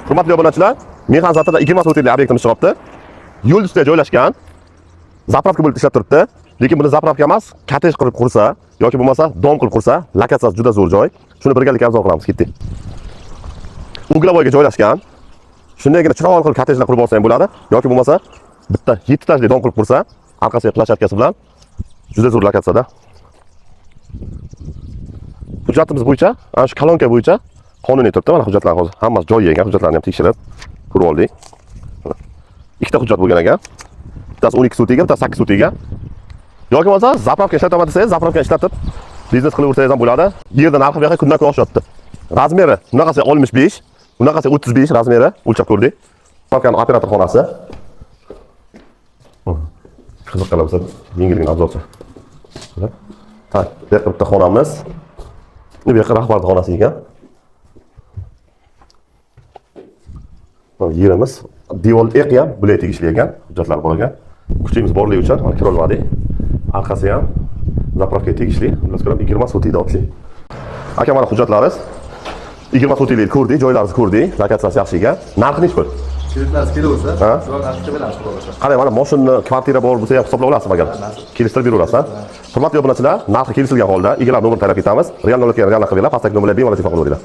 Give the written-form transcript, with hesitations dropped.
Hurmatli obunachilar, Mexan zatida 20 sotiylik obyektimiz chiqibdi. Yo'l ustida joylashgan. Zapravka bo'lib ishlab turibdi. Lekin buni zapravka emas, kottej qilib qursa yoki bo'lmasa dom qilib qursa, lokatsiyasi juda zo'r joy. Shuni birgalikda arzon qilamiz, ketdik. Uglovoyga joylashgan. Shundagina chiroyli qilib kottejlar qurib olsa ham bo'ladi, yoki bo'lmasa bitta 7 etajli dom qilib qursa, orqasiga plashatkasi bilan juda zo'r lokatsiyada. Hujjatimiz bo'yicha, ana shu kolonka bo'yicha qonuniy turibdi. Mana hujjatlar hozir hammasi joyiga ekan, hujjatlarni ham tekshirib ko'rib oldik. Ikkita hujjat bo'lgan ekan. Bittasi 12 sutiga, bittasi 8 sutiga. Yoki bo'lmasa zapravka ishlataman desangiz, zapravka ishlatib biznes qilib o'rsangiz ham bo'ladi. Yerda narxi bu yoqqa kundan-kun oshyapti. Razmeri bunaqasi 65, bunaqasi 35 razmeri o'lchab ko'rdik. Zapravkaning operator xonasi. Qiziqqanlar bo'lsa, yengilgina obzorcha. Tak, bu yerda bitta xonamiz. Bu yoqqa rahbarning xonasi ekan. Yerimiz devor eq ham bularga tegishli ekan, hujjatlar bor ekan. Kuchimiz borligi uchun mana kira olmadik. Orqasi ham zapravkaga tegishli. Biz ko'rib 20 sotiyda общий. Aka mana hujjatlaringiz 20 sotiylik ko'rdik, joylaringizni ko'rdik, lokatsiyasi yaxshi ekan. Narxi nechi pul? Kelishlar kelsa, shular narxga beramiz xulosa. Qarang, mana mashina, kvartira bor bo'lsa ham hisoblab olasiz magar. Kelishtirib beraverasiz. Hurmatli obunachilar, narxi kelishilgan holda egalar nomerini tayyorlab ketamiz. Real nomerga real qilib berib, pastdagi nomerlarga bemalol telefon qilaveringlar.